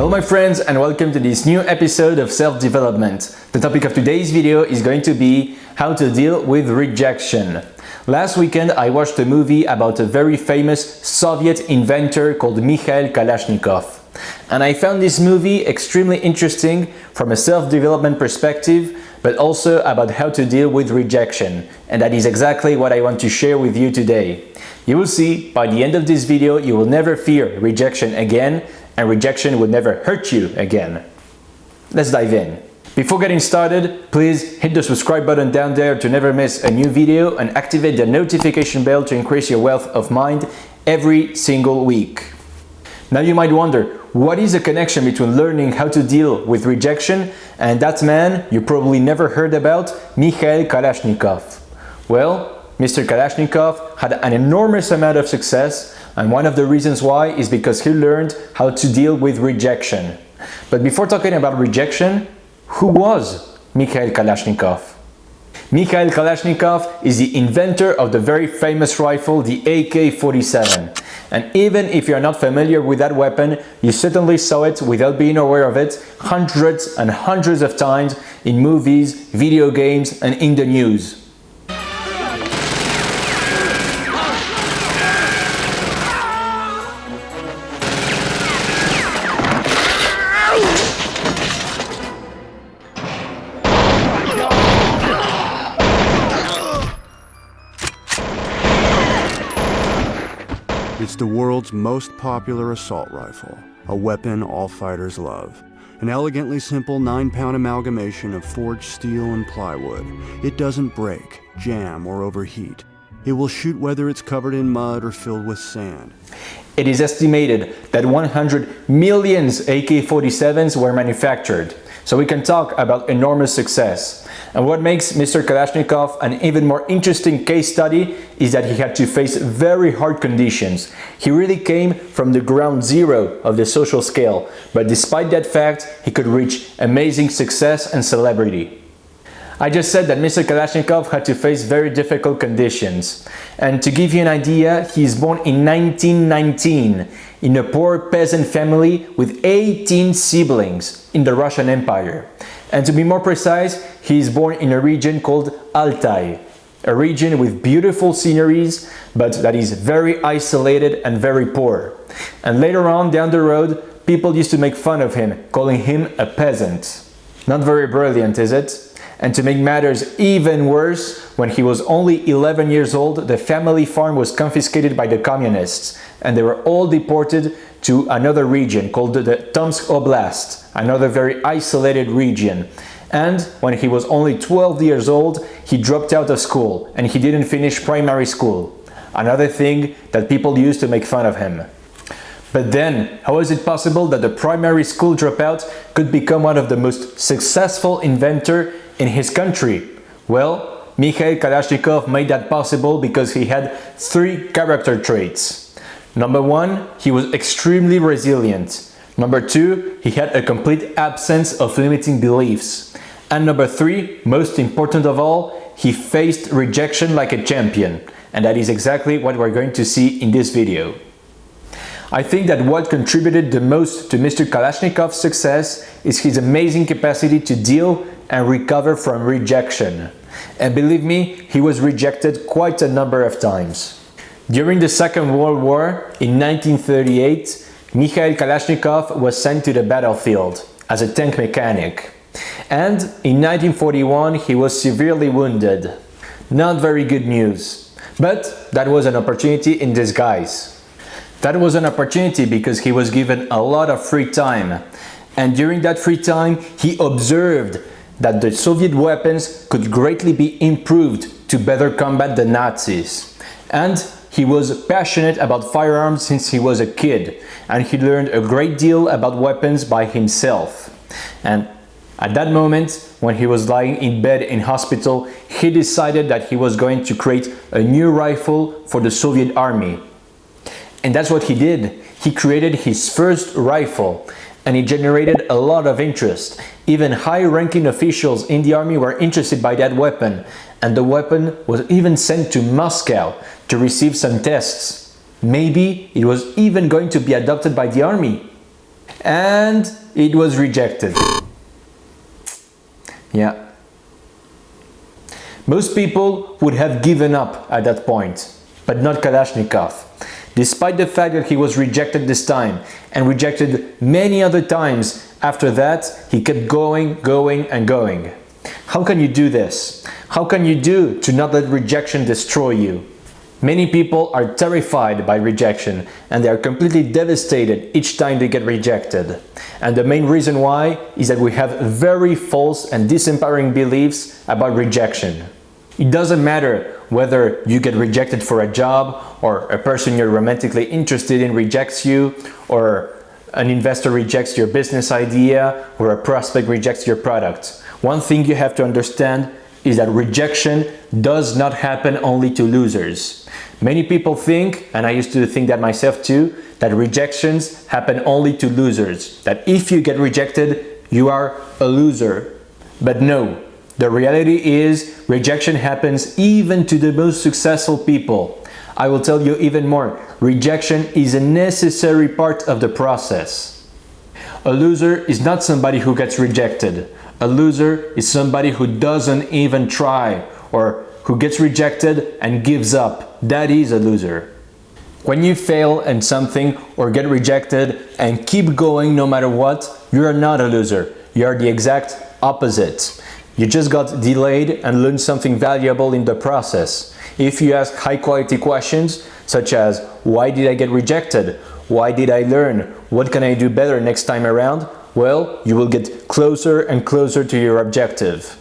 Hello my friends and welcome to this new episode of Self-Development. The topic of today's video is going to be how to deal with rejection. Last weekend I watched a movie about a very famous Soviet inventor called Mikhail Kalashnikov. And I found this movie extremely interesting from a self-development perspective, but also about how to deal with rejection. And that is exactly what I want to share with you today. You will see by the end of this video you will never fear rejection again, and rejection will never hurt you again. Let's dive in. Before getting started, please hit the subscribe button down there to never miss a new video and activate the notification bell to increase your wealth of mind every single week. Now you might wonder, what is the connection between learning how to deal with rejection and that man you probably never heard about, Mikhail Kalashnikov? Well, Mr. Kalashnikov had an enormous amount of success, and one of the reasons why is because he learned how to deal with rejection. But before talking about rejection, who was Mikhail Kalashnikov? Mikhail Kalashnikov is the inventor of the very famous rifle, the AK-47. And even if you're not familiar with that weapon, you certainly saw it without being aware of it hundreds and hundreds of times in movies, video games, and in the news. It's the world's most popular assault rifle, a weapon all fighters love. An elegantly simple 9-pound amalgamation of forged steel and plywood. It doesn't break, jam, or overheat. It will shoot whether it's covered in mud or filled with sand. It is estimated that 100 million AK-47s were manufactured, so we can talk about enormous success. And what makes Mr. Kalashnikov an even more interesting case study is that he had to face very hard conditions. He really came from the ground zero of the social scale, but despite that fact, he could reach amazing success and celebrity. I just said that Mr. Kalashnikov had to face very difficult conditions. And to give you an idea, he is born in 1919 in a poor peasant family with 18 siblings in the Russian Empire. And to be more precise, he is born in a region called Altai, a region with beautiful sceneries, but that is very isolated and very poor. And later on down the road, people used to make fun of him, calling him a peasant. Not very brilliant, is it? And to make matters even worse, when he was only 11 years old, the family farm was confiscated by the communists, and they were all deported to another region called the Tomsk Oblast, another very isolated region. And when he was only 12 years old, he dropped out of school and he didn't finish primary school. Another thing that people used to make fun of him. But then, how is it possible that the primary school dropout could become one of the most successful inventors in his country? Well, Mikhail Kalashnikov made that possible because he had 3 character traits. Number 1, he was extremely resilient. Number 2, he had a complete absence of limiting beliefs. And number 3, most important of all, he faced rejection like a champion. And that is exactly what we're going to see in this video. I think that what contributed the most to Mr. Kalashnikov's success is his amazing capacity to deal and recover from rejection. And believe me, he was rejected quite a number of times. During the Second World War in 1938, Mikhail Kalashnikov was sent to the battlefield as a tank mechanic. And in 1941 he was severely wounded. Not very good news. But that was an opportunity in disguise. That was an opportunity because he was given a lot of free time. And during that free time he observed that the Soviet weapons could greatly be improved to better combat the Nazis. And he was passionate about firearms since he was a kid, and he learned a great deal about weapons by himself. And at that moment, when he was lying in bed in hospital, he decided that he was going to create a new rifle for the Soviet army. And that's what he did. He created his first rifle, and it generated a lot of interest. Even high-ranking officials in the army were interested by that weapon, and the weapon was even sent to Moscow to receive some tests. Maybe it was even going to be adopted by the army. and it was rejected. Yeah. Most people would have given up at that point, but not Kalashnikov. Despite the fact that he was rejected this time and rejected many other times after that, he kept going and going. How can you do this? How can you do to not let rejection destroy you? Many people are terrified by rejection and they are completely devastated each time they get rejected. And the main reason why is that we have very false and disempowering beliefs about rejection. It doesn't matter whether you get rejected for a job, or a person you're romantically interested in rejects you, or an investor rejects your business idea, or a prospect rejects your product. One thing you have to understand is that rejection does not happen only to losers. Many people think, and I used to think that myself too, that rejections happen only to losers. That if you get rejected, you are a loser. But no. The reality is, rejection happens even to the most successful people. I will tell you even more, rejection is a necessary part of the process. A loser is not somebody who gets rejected. A loser is somebody who doesn't even try, or who gets rejected and gives up. That is a loser. When you fail in something or get rejected and keep going no matter what, you are not a loser. You are the exact opposite. You just got delayed and learned something valuable in the process. If you ask high quality questions such as, why did I get rejected? Why did I learn? What can I do better next time around? Well, you will get closer and closer to your objective.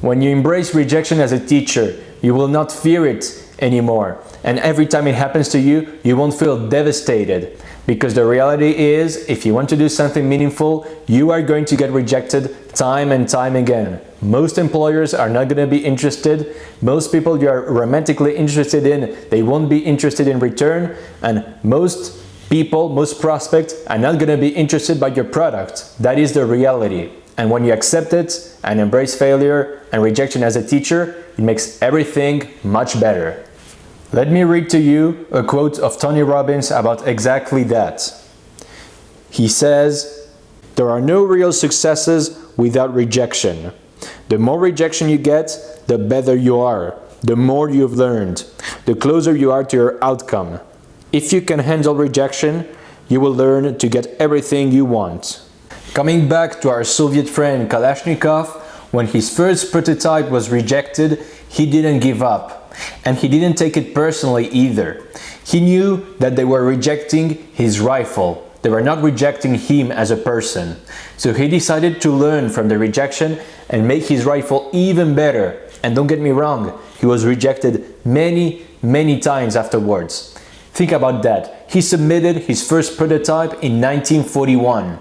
When you embrace rejection as a teacher, you will not fear it anymore. And every time it happens to you, you won't feel devastated. Because the reality is, if you want to do something meaningful, you are going to get rejected time and time again. Most employers are not going to be interested. Most people you are romantically interested in, they won't be interested in return. And most people, most prospects are not going to be interested by your product. That is the reality. And when you accept it and embrace failure and rejection as a teacher, it makes everything much better. Let me read to you a quote of Tony Robbins about exactly that. He says, "There are no real successes without rejection. The more rejection you get, the better you are, the more you've learned, the closer you are to your outcome. If you can handle rejection, you will learn to get everything you want." Coming back to our Soviet friend Kalashnikov, when his first prototype was rejected, he didn't give up. And he didn't take it personally either. He knew that they were rejecting his rifle. They were not rejecting him as a person. So he decided to learn from the rejection and make his rifle even better. And don't get me wrong, he was rejected many times afterwards. Think about that. He submitted his first prototype in 1941.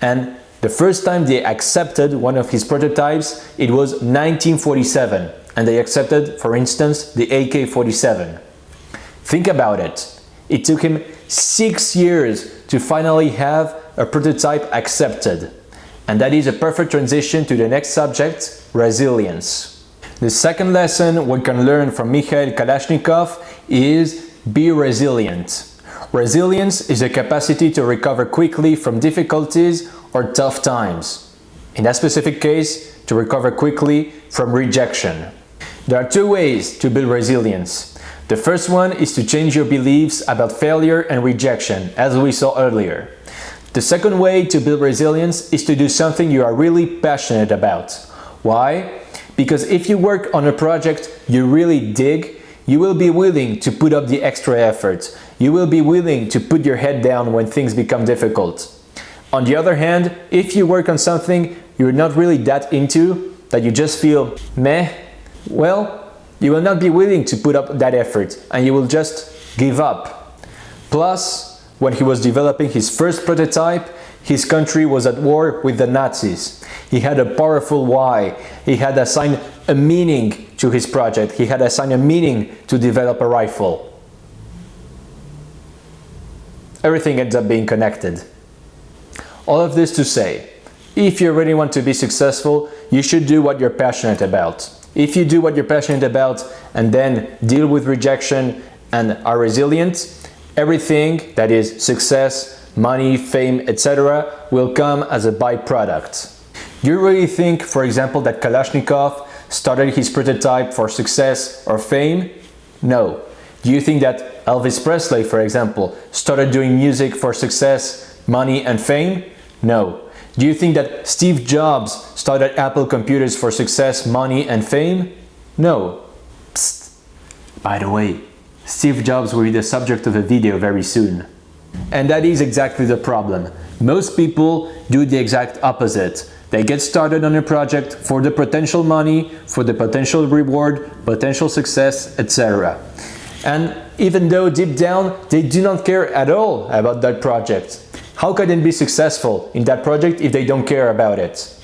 And the first time they accepted one of his prototypes, it was 1947. And they accepted, for instance, the AK-47. Think about it. It took him 6 years to finally have a prototype accepted. And that is a perfect transition to the next subject, resilience. The second lesson we can learn from Mikhail Kalashnikov is be resilient. Resilience is a capacity to recover quickly from difficulties or tough times. In that specific case, to recover quickly from rejection. There are two ways to build resilience. The first one is to change your beliefs about failure and rejection, as we saw earlier. The second way to build resilience is to do something you are really passionate about. Why? Because if you work on a project you really dig, you will be willing to put up the extra effort. You will be willing to put your head down when things become difficult. On the other hand, if you work on something you're not really that into, that you just feel meh, well, you will not be willing to put up that effort and you will just give up. Plus, when he was developing his first prototype, his country was at war with the Nazis. He had a powerful why. He had assigned a meaning to his project. He had assigned a meaning to develop a rifle. Everything ends up being connected. All of this to say, if you really want to be successful, you should do what you're passionate about. If you do what you're passionate about and then deal with rejection and are resilient, everything that is success money, fame, etc. will come as a byproduct. Do you really think, for example, that Kalashnikov started his prototype for success or fame? No. Do you think that Elvis Presley, for example, started doing music for success, money and fame? No. Do you think that Steve Jobs started Apple computers for success, money and fame? No. Psst. By the way, Steve Jobs will be the subject of a video very soon. And that is exactly the problem. Most people do the exact opposite. They get started on a project for the potential money, for the potential reward, potential success, etc. And even though deep down they do not care at all about that project, how can they be successful in that project if they don't care about it?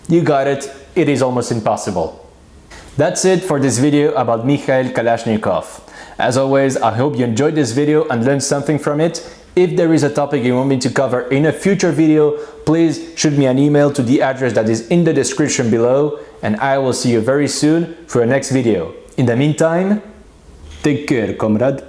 You got it, it is almost impossible. That's it for this video about Mikhail Kalashnikov. As always, I hope you enjoyed this video and learned something from it. If there is a topic you want me to cover in a future video, please shoot me an email to the address that is in the description below, and I will see you very soon for a next video. In the meantime, take care, comrade.